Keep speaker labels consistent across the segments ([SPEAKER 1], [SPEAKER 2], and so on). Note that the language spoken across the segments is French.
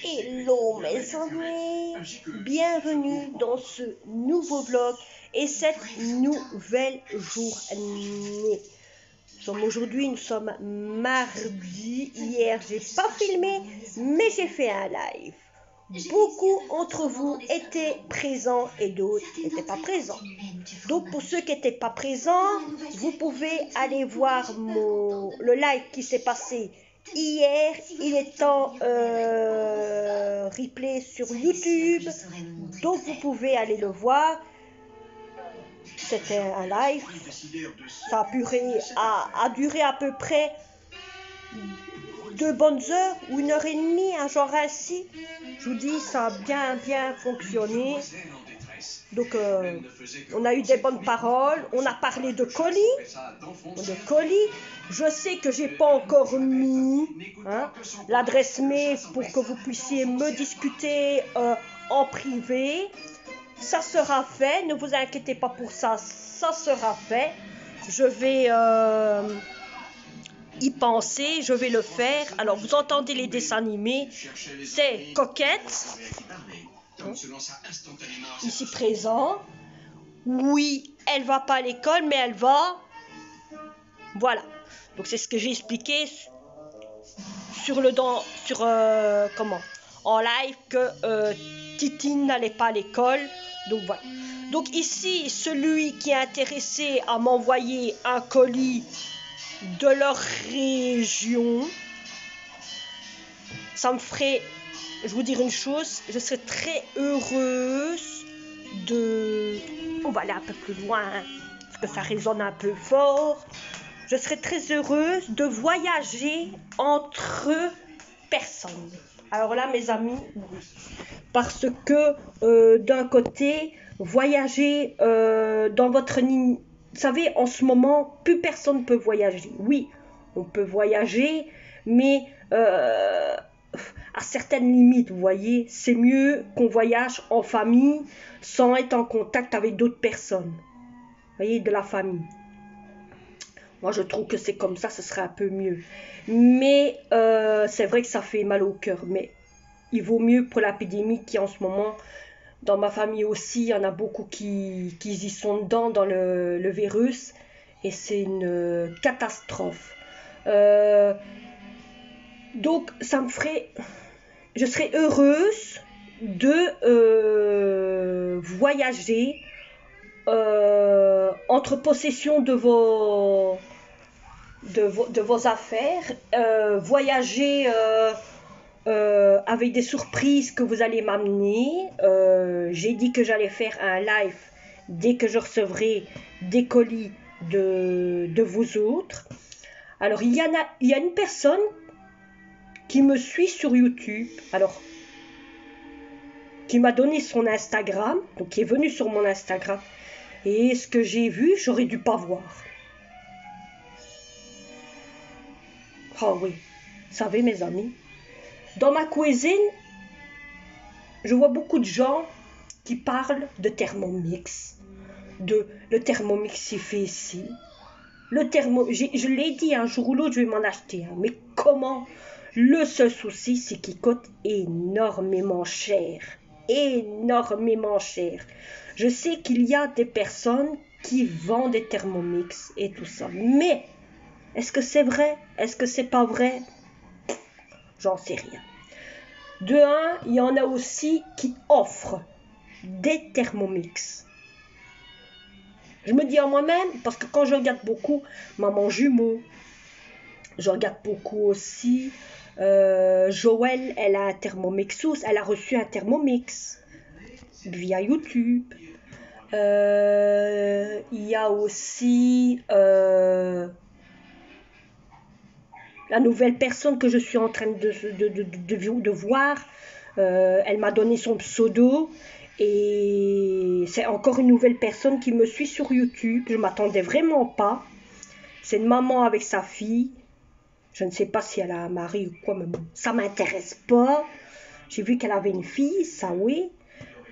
[SPEAKER 1] Hello mes amis, bienvenue dans ce nouveau vlog et cette nouvelle journée. Nous sommes mardi. Hier j'ai pas filmé mais j'ai fait un live. Beaucoup d'entre vous étaient présents et d'autres n'étaient pas présents. Donc pour ceux qui n'étaient pas présents, vous pouvez aller voir le live qui s'est passé hier. Il est en replay sur YouTube. Donc vous pouvez aller le voir. C'était un live. Ça a duré à peu près 2 bonnes heures ou 1h30, un genre ainsi. Je vous dis, ça a bien fonctionné. Donc, on a eu des bonnes paroles. On a parlé de colis. Je sais que j'ai pas encore mis l'adresse mail pour que vous puissiez me discuter en privé. Ça sera fait. Ne vous inquiétez pas pour ça. Ça sera fait. Je vais y penser. Je vais le faire. Alors, vous entendez les dessins animés. C'est Coquette. Ici présent. Oui, elle va pas à l'école, mais elle va. Voilà. Donc c'est ce que j'ai expliqué en live que Titine n'allait pas à l'école. Donc voilà. Donc ici, celui qui est intéressé à m'envoyer un colis de leur région, ça me ferait, je vous dire une chose, je serais très heureuse de... On va aller un peu plus loin, parce que ça résonne un peu fort. Je serais très heureuse de voyager entre personnes. Alors là, mes amis, oui. Parce que d'un côté, voyager dans votre ligne... Vous savez, en ce moment, plus personne ne peut voyager. Oui, on peut voyager, mais à certaines limites, vous voyez, c'est mieux qu'on voyage en famille sans être en contact avec d'autres personnes. Vous voyez, de la famille. Moi, je trouve que c'est comme ça, ce serait un peu mieux. Mais c'est vrai que ça fait mal au cœur. Mais il vaut mieux pour l'épidémie qui en ce moment, dans ma famille aussi, il y en a beaucoup qui y sont dedans dans le virus. Et c'est une catastrophe. Donc, ça me ferait... Je serais heureuse de voyager entre possession de vos affaires, voyager avec des surprises que vous allez m'amener. J'ai dit que j'allais faire un live dès que je recevrai des colis de vous autres. Alors il y a une personne qui me suit sur YouTube, alors qui m'a donné son Instagram, donc qui est venu sur mon Instagram, et ce que j'ai vu, j'aurais dû pas voir. Oh oui, vous savez mes amis, dans ma cuisine, je vois beaucoup de gens qui parlent de Thermomix, le Thermomix il fait ici, je l'ai dit un jour ou l'autre, je vais m'en acheter un, mais comment? Le seul souci, c'est qu'il coûte énormément cher. Énormément cher. Je sais qu'il y a des personnes qui vendent des Thermomix et tout ça. Mais, est-ce que c'est vrai? Est-ce que c'est pas vrai? J'en sais rien. De un, il y en a aussi qui offrent des Thermomix. Je me dis à moi-même, parce que quand je regarde beaucoup Maman Jumeau, je regarde beaucoup aussi... Joël, elle a un Thermomix, elle a reçu un Thermomix via YouTube. Il y a aussi la nouvelle personne que je suis en train de voir. Elle m'a donné son pseudo et c'est encore une nouvelle personne qui me suit sur YouTube. Je m'attendais vraiment pas. C'est une maman avec sa fille. Je ne sais pas si elle a un mari ou quoi, mais bon, ça m'intéresse pas. J'ai vu qu'elle avait une fille, ça oui.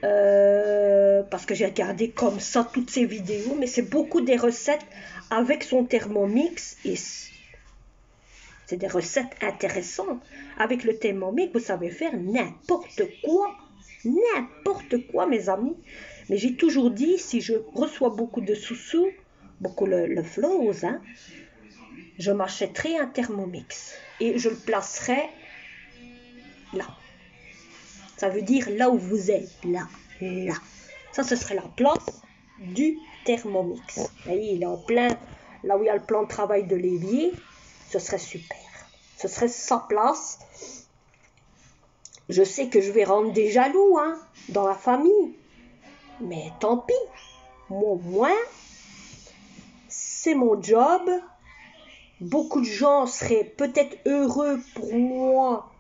[SPEAKER 1] Parce que j'ai regardé comme ça toutes ses vidéos. Mais c'est beaucoup des recettes avec son Thermomix. Et C'est des recettes intéressantes. Avec le Thermomix, vous savez faire n'importe quoi. N'importe quoi, mes amis. Mais j'ai toujours dit, si je reçois beaucoup de sous-sous, beaucoup le flows, hein, je m'achèterai un Thermomix. Et je le placerai là. Ça veut dire là où vous êtes. Là. Là. Ça, ce serait la place du Thermomix. Vous voyez, il est en plein, là où il y a le plan de travail de l'évier. Ce serait super. Ce serait sa place. Je sais que je vais rendre des jaloux, hein, dans la famille. Mais tant pis. Moi, au moins, c'est mon job. Beaucoup de gens seraient peut-être heureux pour moi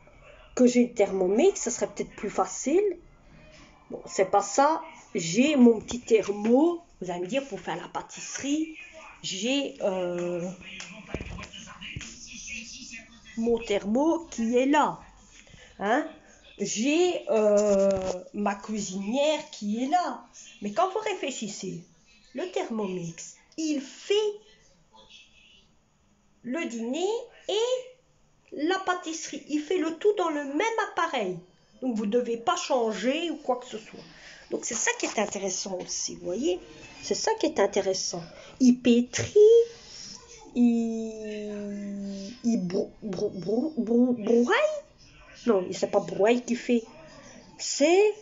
[SPEAKER 1] que j'ai le Thermomix. Ça serait peut-être plus facile. Bon, c'est pas ça. J'ai mon petit thermo. Vous allez me dire, pour faire la pâtisserie, j'ai mon thermo qui est là. Hein? J'ai ma cuisinière qui est là. Mais quand vous réfléchissez, le Thermomix, il fait le dîner et la pâtisserie. Il fait le tout dans le même appareil. Donc vous ne devez pas changer ou quoi que ce soit. Donc c'est ça qui est intéressant aussi, vous voyez. C'est ça qui est intéressant. Il pétrit, il brouille. Non, c'est pas brouille qu'il fait. C'est...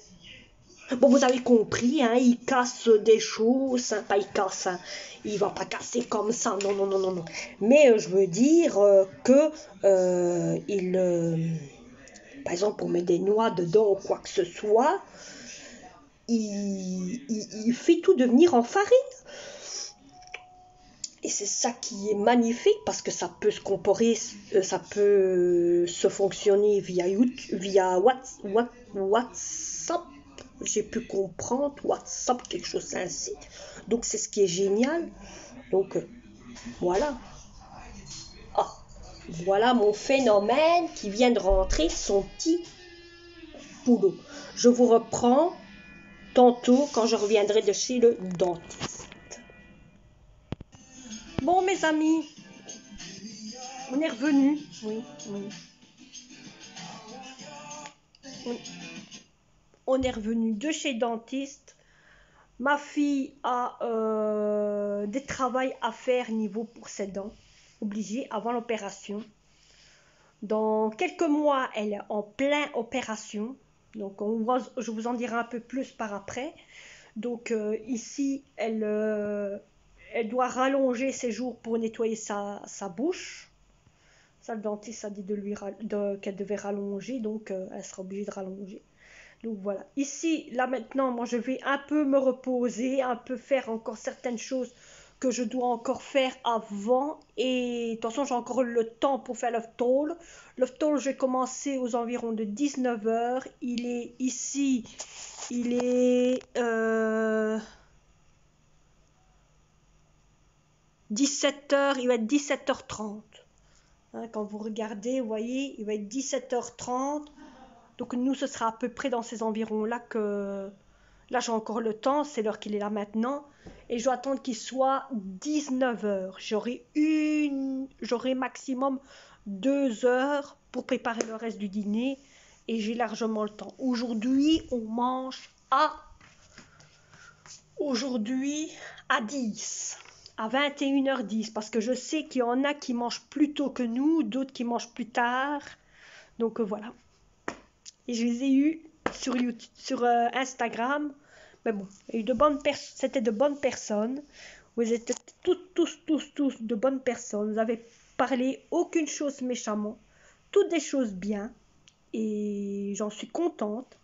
[SPEAKER 1] Bon, vous avez compris, hein, il casse des choses, hein, pas il casse, hein, il va pas casser comme ça, non, non, non, non, non. Mais je veux dire que par exemple, pour mettre des noix dedans ou quoi que ce soit, il fait tout devenir en farine. Et c'est ça qui est magnifique parce que ça peut se comparer, ça peut se fonctionner via YouTube, via WhatsApp. J'ai pu comprendre WhatsApp, quelque chose ainsi. Donc c'est ce qui est génial. Donc voilà. Ah, voilà mon phénomène qui vient de rentrer son petit boulot. Je vous reprends tantôt quand je reviendrai de chez le dentiste. Bon mes amis, on est revenu. Oui. On est revenu de chez le dentiste. Ma fille a des travaux à faire niveau pour ses dents, obligée avant l'opération. Dans quelques mois, elle est en pleine opération. Donc je vous en dirai un peu plus par après. Donc ici, elle doit rallonger ses jours pour nettoyer sa bouche. Ça, le dentiste a dit qu'elle devait rallonger, donc elle sera obligée de rallonger. Donc voilà, ici, là maintenant, moi je vais un peu me reposer, un peu faire encore certaines choses que je dois encore faire avant. Et de toute façon, j'ai encore le temps pour faire le talk. Le talk, j'ai commencé aux environs de 19h. Il est ici, il est 17h, il va être 17h30. Hein, quand vous regardez, vous voyez, il va être 17h30. Donc nous, ce sera à peu près dans ces environs-là que... Là, j'ai encore le temps, c'est l'heure qu'il est là maintenant. Et je dois attendre qu'il soit 19h. J'aurai maximum 2 heures pour préparer le reste du dîner. Et j'ai largement le temps. Aujourd'hui, on mange Aujourd'hui, à 10. À 21h10. Parce que je sais qu'il y en a qui mangent plus tôt que nous, d'autres qui mangent plus tard. Donc voilà. Et je les ai eus sur YouTube, sur Instagram. Mais bon, c'était de bonnes personnes. Vous étiez tous de bonnes personnes. Vous avez parlé aucune chose méchamment. Toutes des choses bien. Et j'en suis contente.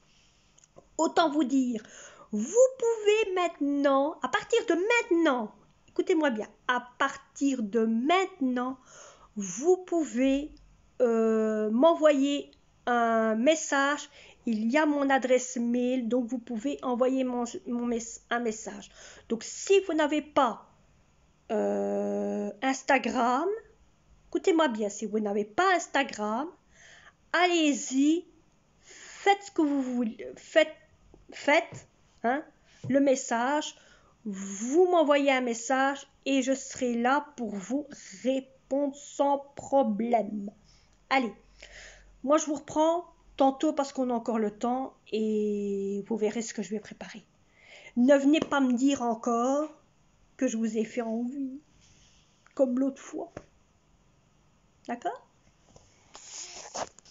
[SPEAKER 1] Autant vous dire, vous pouvez maintenant, à partir de maintenant, écoutez-moi bien, à partir de maintenant, vous pouvez m'envoyer un message. Il y a mon adresse mail, donc vous pouvez envoyer un message. Donc si vous n'avez pas Instagram, écoutez-moi bien, si vous n'avez pas Instagram, allez-y, faites ce que vous voulez, faites hein, le message, vous m'envoyez un message et je serai là pour vous répondre sans problème. Allez, moi je vous reprends tantôt parce qu'on a encore le temps et vous verrez ce que je vais préparer. Ne venez pas me dire encore que je vous ai fait envie, comme l'autre fois. D'accord?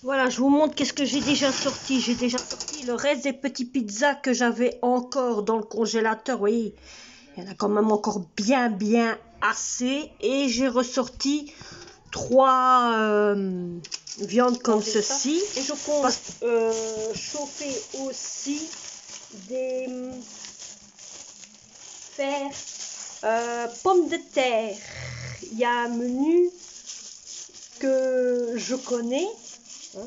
[SPEAKER 1] Voilà, je vous montre qu'est-ce que j'ai déjà sorti. J'ai déjà sorti le reste des petits pizzas que j'avais encore dans le congélateur. Vous voyez, il y en a quand même encore bien assez. Et j'ai ressorti 3 viandes comme ceci. Et je compte chauffer aussi des pommes de terre. Il y a un menu que je connais. Hein,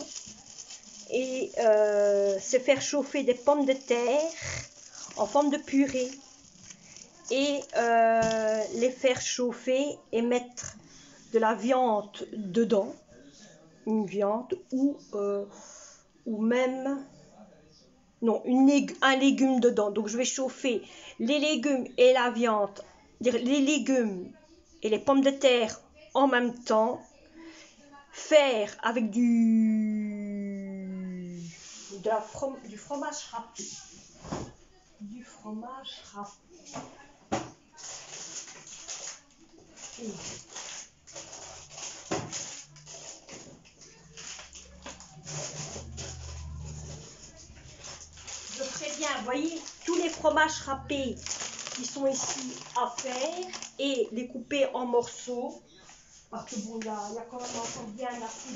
[SPEAKER 1] et c'est faire chauffer des pommes de terre en forme de purée et les faire chauffer et mettre de la viande dedans, une viande ou même non un légume dedans. Donc je vais chauffer les légumes et la viande, les légumes et les pommes de terre en même temps, faire avec du fromage râpé. Du fromage râpé. Je ferai bien, vous voyez, tous les fromages râpés qui sont ici à faire et les couper en morceaux. Parce que bon, il y a quand même encore bien assez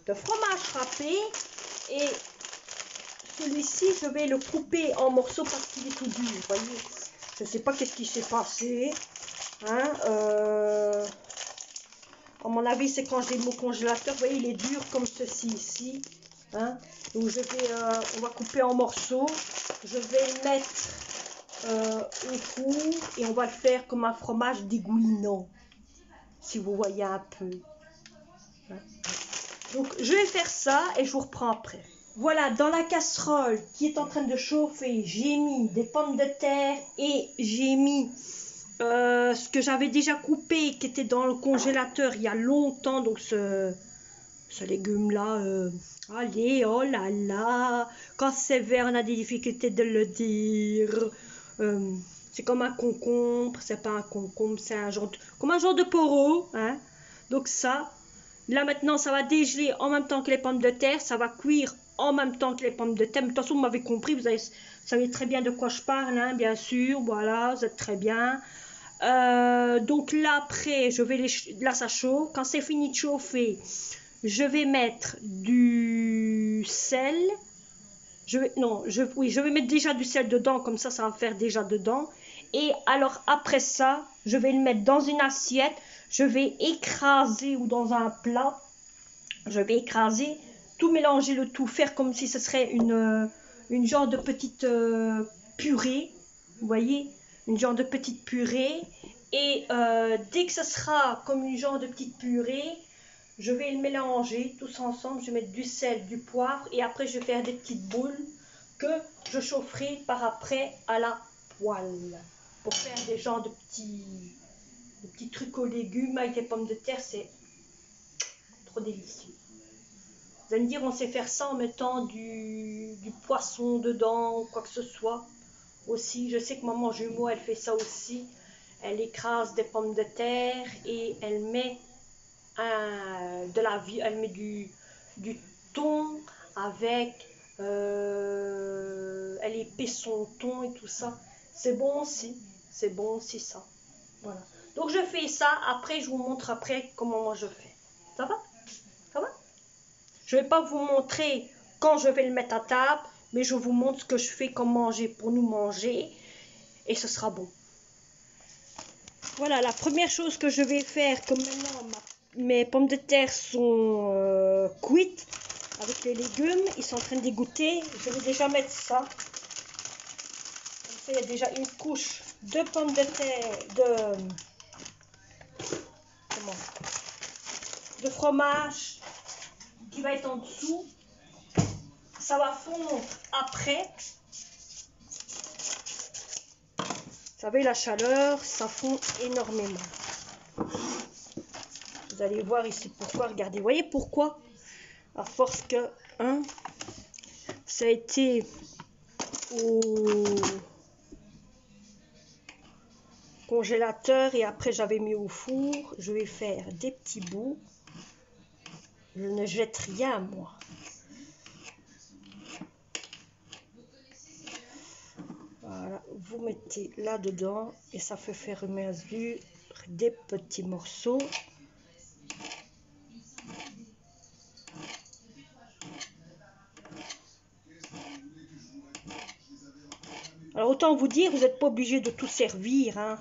[SPEAKER 1] de fromage râpé. Et celui-ci, je vais le couper en morceaux parce qu'il est tout dur, vous voyez. Je ne sais pas qu'est-ce qui s'est passé. Hein, à mon avis, c'est quand j'ai mon congélateur. Vous voyez, il est dur comme ceci ici. Hein. Donc, on va couper en morceaux. Je vais le mettre au four et on va le faire comme un fromage dégoulinant. Si vous voyez un peu. Hein. Donc, je vais faire ça et je vous reprends après. Voilà, dans la casserole qui est en train de chauffer, j'ai mis des pommes de terre et j'ai mis ce que j'avais déjà coupé, qui était dans le congélateur il y a longtemps. Donc ce légume-là, allez, oh là là, quand c'est vert, on a des difficultés de le dire. C'est comme un concombre, c'est pas un concombre, c'est comme un genre de poireau. Hein. Donc ça, là maintenant, ça va dégeler en même temps que les pommes de terre, ça va cuire en même temps que les pommes de terre. Mais de toute façon, vous m'avez compris, vous savez très bien de quoi je parle, hein, bien sûr. Voilà, vous êtes très bien. Donc là, après, là, ça chauffe. Quand c'est fini de chauffer, je vais mettre du sel. Je vais mettre déjà du sel dedans, comme ça va faire déjà dedans. Et alors, après ça, je vais le mettre dans une assiette. Je vais écraser ou dans un plat. Je vais écraser, tout mélanger le tout, faire comme si ce serait une genre de petite purée. Vous voyez, une genre de petite purée. Et dès que ce sera comme une genre de petite purée, je vais le mélanger tous ensemble. Je vais mettre du sel, du poivre et après je vais faire des petites boules que je chaufferai par après à la poêle pour faire des genres de petits trucs aux légumes avec les pommes de terre. C'est trop délicieux. Vous allez me dire, on sait faire ça en mettant du poisson dedans ou quoi que ce soit. Aussi, je sais que maman jumeau, elle fait ça aussi. Elle écrase des pommes de terre et elle met elle met du thon avec, elle épaisse son thon et tout ça. C'est bon aussi ça. Voilà. Donc je fais ça, après je vous montre après comment moi je fais. Ça va? Ça va? Je ne vais pas vous montrer quand je vais le mettre à table, mais je vous montre ce que je fais comme manger pour nous manger et ce sera bon. Voilà, la première chose que je vais faire, comme maintenant mes pommes de terre sont cuites avec les légumes, ils sont en train d'égoutter, je vais déjà mettre ça. Comme ça, il y a déjà une couche de pommes de terre, de fromage qui va être en dessous. Ça va fondre après. savez, la chaleur, ça fond énormément. Vous allez voir ici pourquoi. Regardez, vous voyez pourquoi? À force que, hein, ça a été au congélateur et après j'avais mis au four. Je vais faire des petits bouts. Je ne jette rien, moi. Voilà, vous mettez là-dedans et ça fait faire mesure des petits morceaux. Alors autant vous dire, vous n'êtes pas obligé de tout servir, hein.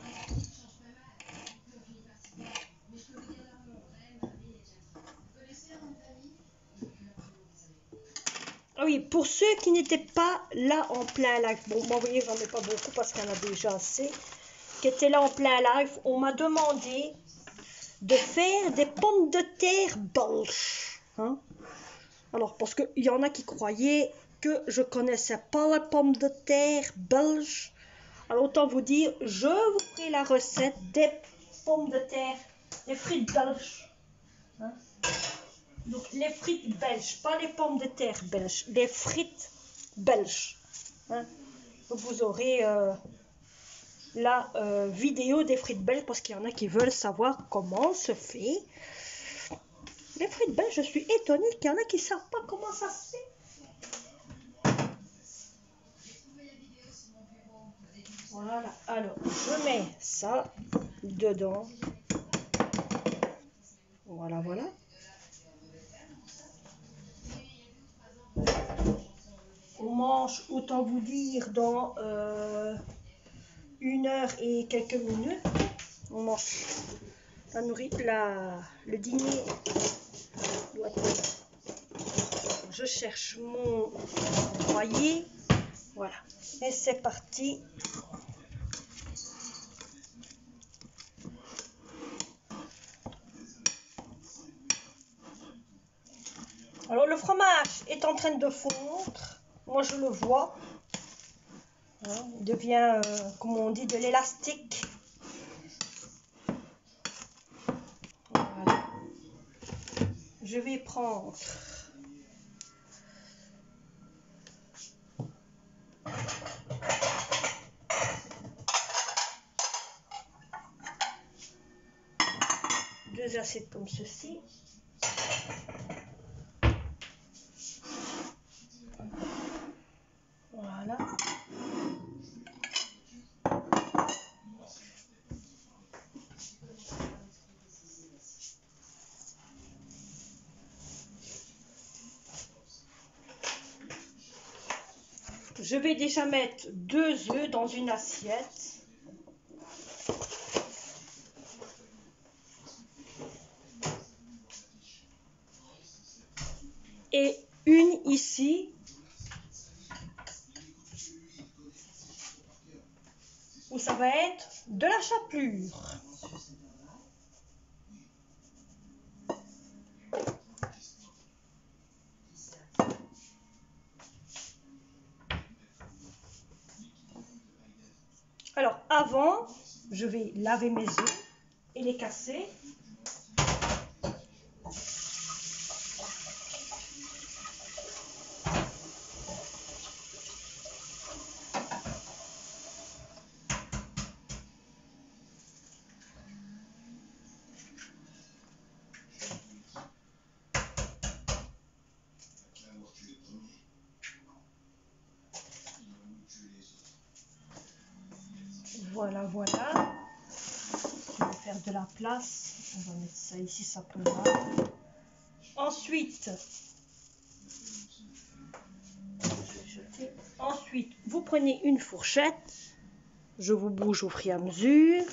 [SPEAKER 1] Ah oui, pour ceux qui n'étaient pas là en plein live, bon, moi, vous voyez, j'en ai pas beaucoup parce qu'il y en a déjà assez, qui étaient là en plein live, on m'a demandé de faire des pommes de terre belges. Hein? Alors, parce qu'il y en a qui croyaient que je connaissais pas les pommes de terre belges. Alors, autant vous dire, je vous ferai la recette des pommes de terre, des frites belges. Hein? Donc, les frites belges, pas les pommes de terre belges, les frites belges. Hein? Donc, vous aurez la vidéo des frites belges parce qu'il y en a qui veulent savoir comment se fait. Les frites belges, je suis étonnée qu'il y en a qui ne savent pas comment ça se fait. Voilà, alors je mets ça dedans. Voilà, voilà. On mange, autant vous dire, dans 1 heure et quelques minutes. On mange la nourriture, le dîner. Je cherche mon foyer. Voilà. Et c'est parti. Alors le fromage est en train de fondre. Moi je le vois. Hein, il devient, comme on dit, de l'élastique. Voilà. Je vais prendre deux assiettes comme ceci. Voilà. Je vais déjà mettre 2 œufs dans une assiette. Et une ici. Où ça va être de la chapelure. Alors avant, je vais laver mes œufs et les casser. Voilà, voilà. Je vais faire de la place. On va mettre ça ici, ça tombera. Ensuite, je vais jeter. Ensuite, vous prenez une fourchette. Je vous bouge au fur et à mesure.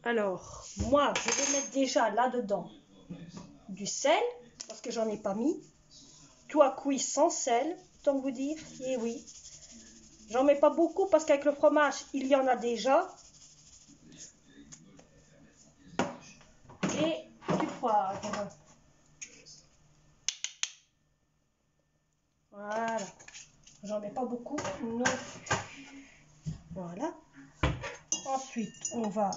[SPEAKER 1] Alors, moi, je vais mettre déjà là-dedans du sel, parce que j'en ai pas mis. Tout à cuit sans sel, tant vous dire. Et oui. J'en mets pas beaucoup parce qu'avec le fromage, il y en a déjà. Et du poivre. Voilà. J'en mets pas beaucoup non plus. Voilà. Ensuite, on va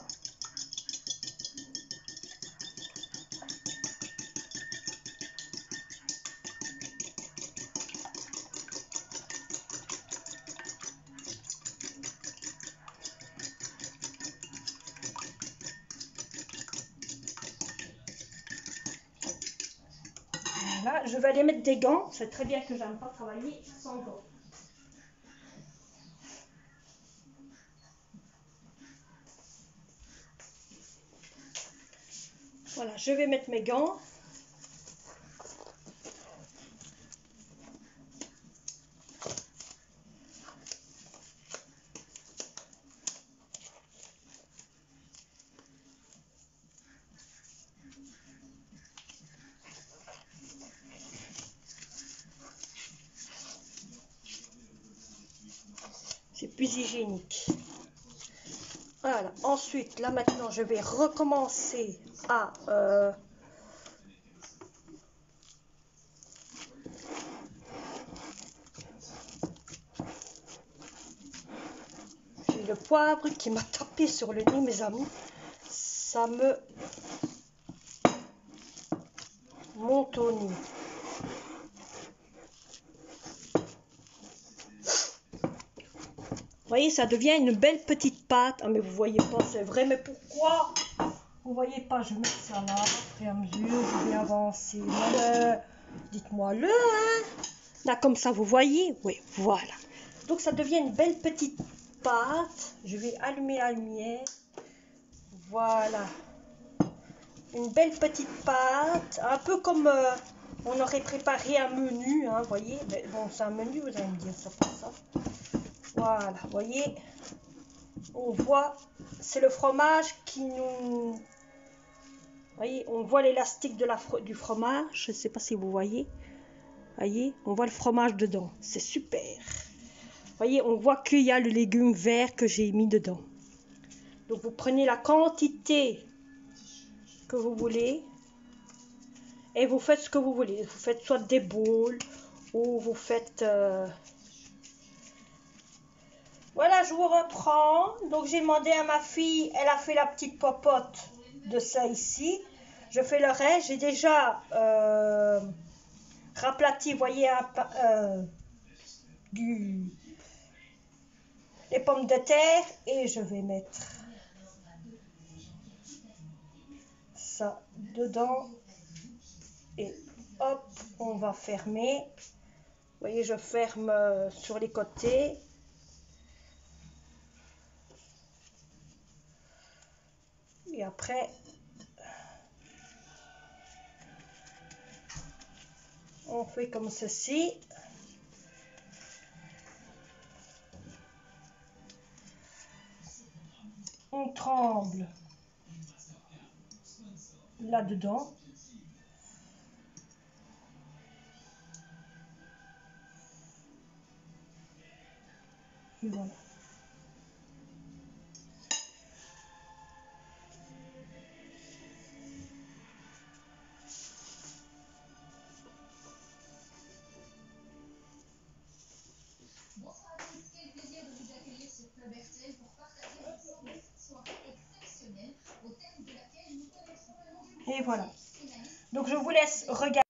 [SPEAKER 1] voilà, je vais aller mettre des gants. C'est très bien que j'aime pas travailler sans gants. Voilà, je vais mettre mes gants. C'est plus hygiénique. Voilà, ensuite, là maintenant, je vais recommencer à... J'ai le poivre qui m'a tapé sur le nez, mes amis. Ça me monte au nez. Vous voyez, ça devient une belle petite pâte. Ah, mais vous voyez pas, c'est vrai, mais pourquoi? Vous voyez pas, je mets ça là, au fur et à mesure, je vais avancer. Dites-moi le, hein? Là, comme ça, vous voyez? Oui, voilà. Donc, ça devient une belle petite pâte. Je vais allumer la lumière. Voilà. Une belle petite pâte, un peu comme on aurait préparé un menu, hein, vous voyez. Mais bon, c'est un menu, vous allez me dire, ça pas ça. Voilà, vous voyez. On voit, c'est le fromage qui nous... Vous voyez, on voit l'élastique du fromage. Je ne sais pas si vous voyez. Voyez, on voit le fromage dedans. C'est super. Voyez, on voit qu'il y a le légume vert que j'ai mis dedans. Donc, vous prenez la quantité que vous voulez et vous faites ce que vous voulez. Vous faites soit des boules ou vous faites... Voilà, je vous reprends. Donc, j'ai demandé à ma fille, elle a fait la petite popote de ça ici. Je fais le reste. J'ai déjà raplati, vous voyez, les pommes de terre. Et je vais mettre ça dedans. Et hop, on va fermer. Vous voyez, je ferme sur les côtés. Et après, on fait comme ceci. On tremble là-dedans. Et voilà. Et voilà. Donc je vous laisse regarder.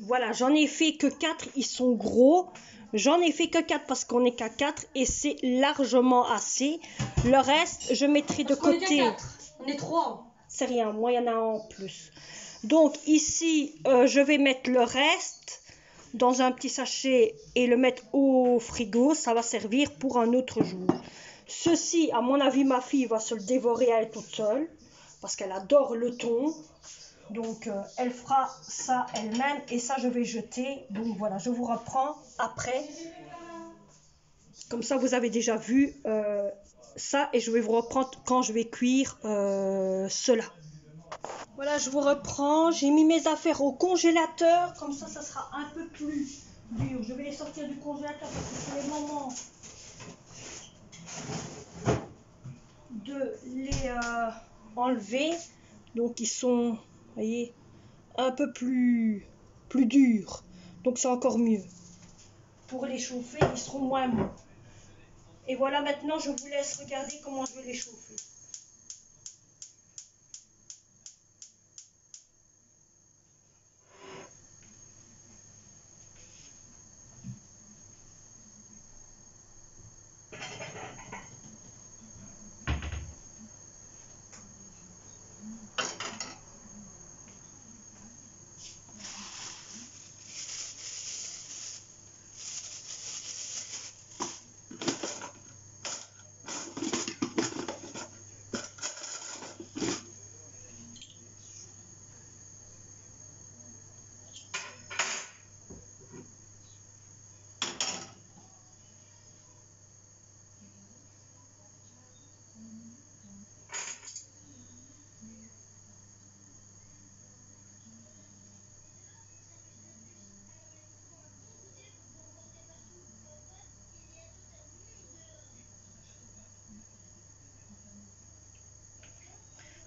[SPEAKER 1] Voilà, j'en ai fait que 4, ils sont gros. J'en ai fait que 4 parce qu'on n'est qu'à 4 et c'est largement assez. Le reste, je mettrai de côté.
[SPEAKER 2] On est 3.
[SPEAKER 1] C'est rien, moi il y en a un en plus. Donc ici, je vais mettre le reste dans un petit sachet et le mettre au frigo. Ça va servir pour un autre jour. Ceci, à mon avis, ma fille va se le dévorer elle toute seule parce qu'elle adore le thon. Donc elle fera ça elle-même et ça je vais jeter. Donc voilà, je vous reprends après. Comme ça vous avez déjà vu ça et je vais vous reprendre quand je vais cuire cela. Voilà, je vous reprends. J'ai mis mes affaires au congélateur. Comme ça sera un peu plus dur. Je vais les sortir du congélateur parce que c'est le moment de les enlever. Donc ils sont, vous voyez, un peu plus durs. Donc c'est encore mieux. Pour les chauffer, ils seront moins mous. Et voilà, maintenant je vous laisse regarder comment je vais les chauffer.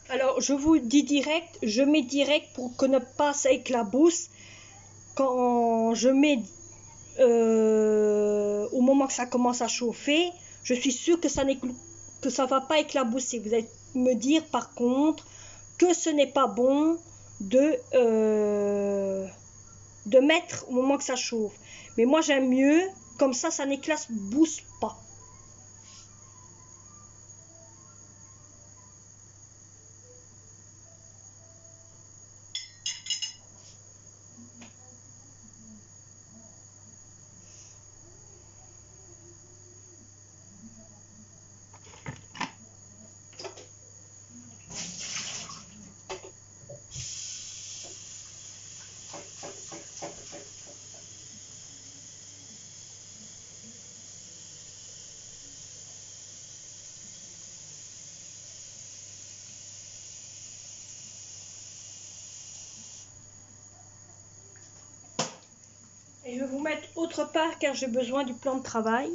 [SPEAKER 1] Alors je vous dis direct, je mets direct pour que ne pas ça éclabousse. Quand je mets au moment que ça commence à chauffer, je suis sûre que ça va pas éclabousser. Vous allez me dire par contre que ce n'est pas bon de mettre au moment que ça chauffe. Mais moi j'aime mieux, comme ça n'éclabousse pas. Et je vais vous mettre autre part car j'ai besoin du plan de travail.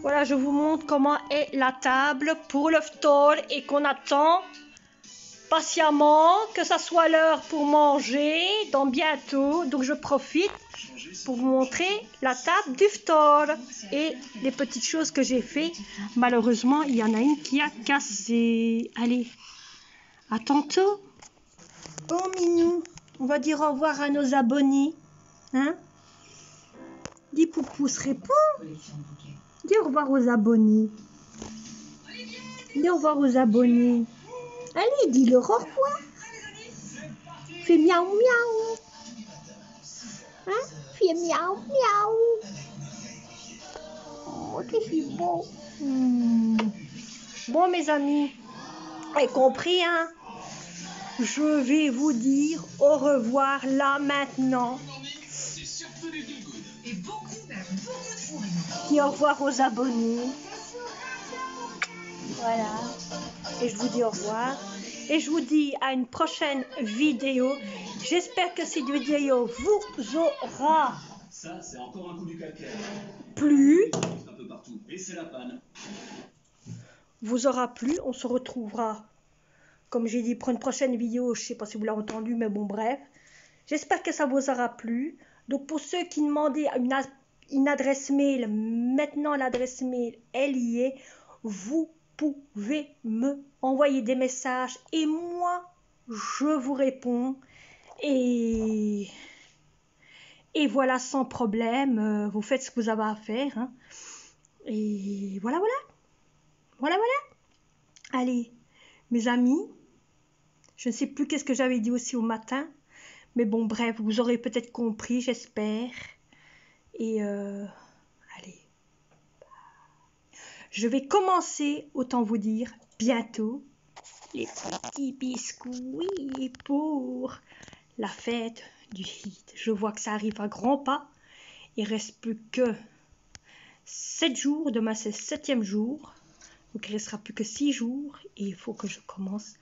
[SPEAKER 1] Voilà, je vous montre comment est la table pour le phtor et qu'on attend patiemment que ça soit l'heure pour manger dans bientôt. Donc je profite pour vous montrer la table du phtor et les petites choses que j'ai fait. Malheureusement, il y en a une qui a cassé. Allez, à tantôt. Oh minou, on va dire au revoir à nos abonnés. Hein? Dis Poupous, réponds. Dis au revoir aux abonnés. Dis au revoir aux abonnés. Allez, dis-leur au revoir. Fais miaou miaou. Hein? Fais miaou miaou. Oh, que c'est beau. Bon, mes amis, vous avez compris, hein? Je vais vous dire au revoir là maintenant. Dis au revoir aux abonnés. Voilà. Et je vous dis au revoir. Et je vous dis à une prochaine vidéo. J'espère que cette vidéo vous aura
[SPEAKER 3] Ça, c'est encore un coup du calcaire.
[SPEAKER 1] plu.
[SPEAKER 3] Un peu partout. Et c'est la panne.
[SPEAKER 1] Vous aura plu. On se retrouvera, comme j'ai dit, pour une prochaine vidéo. Je ne sais pas si vous l'avez entendu, mais bon, bref. J'espère que ça vous aura plu. Donc pour ceux qui demandaient une adresse mail, maintenant l'adresse mail, elle y est. Vous pouvez me envoyer des messages et moi, je vous réponds. Et voilà, sans problème, vous faites ce que vous avez à faire. Hein. Et voilà, voilà. Voilà, voilà. Allez, mes amis, je ne sais plus qu'est-ce que j'avais dit aussi au matin. Mais bon, bref, vous aurez peut-être compris, j'espère. Et allez. Je vais commencer, autant vous dire, bientôt, les petits biscuits pour la fête du hit. Je vois que ça arrive à grands pas. Il reste plus que 7 jours. Demain, c'est le 7e jour. Donc, il ne restera plus que 6 jours. Et il faut que je commence